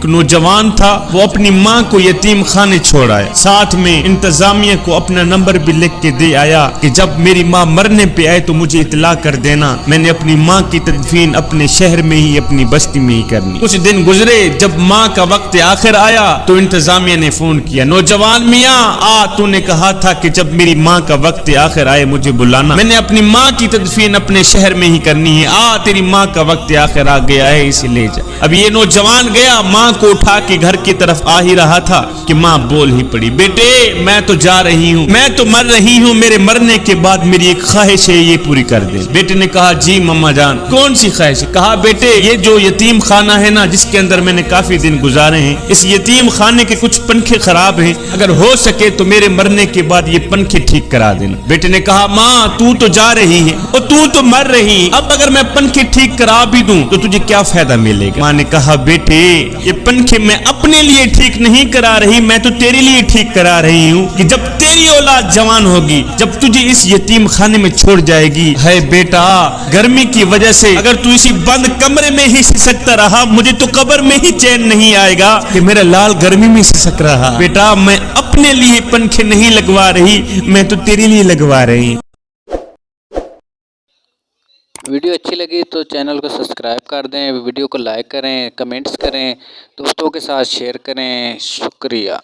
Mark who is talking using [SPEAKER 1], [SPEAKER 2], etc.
[SPEAKER 1] नौजवान था, वो अपनी माँ को यतीम खाने छोड़ आया, साथ में इंतजामिया को अपना नंबर भी लिख के दे आया कि जब मेरी माँ मरने पे आए तो मुझे इतला कर देना, मैंने अपनी माँ की तदफीन अपने शहर में ही, अपनी बस्ती में ही करनी। कुछ दिन गुजरे, जब माँ का वक्त आखिर आया तो इंतजामिया ने फोन किया, नौजवान मियाँ आ, तूने कहा था कि जब मेरी माँ का वक्त आखिर आए मुझे बुलाना, मैंने अपनी माँ की तदफीन अपने शहर में ही करनी है, आ तेरी माँ का वक्त आखिर आ गया है, इसे ले जा। अब ये नौजवान गया, माँ को उठा के घर की तरफ आ ही रहा था कि माँ बोल ही पड़ी, बेटे मैं तो जा रही हूँ, मैं तो मर रही हूँ, मेरे मरने के बाद मेरी एक ख्वाहिश है, ये पूरी कर दे। बेटे ने कहा जी मम्मा जान, कौन सी ख्वाहिश? कहा बेटे ये जो यतीम खाना है ना, जिसके अंदर मैंने काफी दिन गुजारे हैं, इस यतीम खाने के कुछ पंखे खराब हैं, अगर हो सके तो मेरे मरने के बाद ये पंखे ठीक करा देना। बेटे ने कहा माँ तू तो जा रही है और तू तो मर रही, अब अगर मैं पंखे ठीक करा भी दूं तो तुझे क्या फायदा मिलेगा? माँ ने कहा बेटे ये पंखे मैं अपने लिए ठीक नहीं करा रही, मैं तो तेरे लिए ठीक करा रही हूँ कि जब तेरी औलाद जवान होगी, जब तुझे इस यतीम खाने में छोड़ जाएगी, है बेटा गर्मी की वजह से अगर तू इसी बंद कमरे में ही सिसकता रहा, मुझे तो कब्र में ही चैन नहीं आएगा कि मेरा लाल गर्मी में सिसक रहा। बेटा मैं अपने लिए पंखे नहीं लगवा रही, मैं तो तेरे लिए लगवा रही।
[SPEAKER 2] वीडियो अच्छी लगी तो चैनल को सब्सक्राइब कर दें, वीडियो को लाइक करें, कमेंट्स करें, दोस्तों के साथ शेयर करें। शुक्रिया।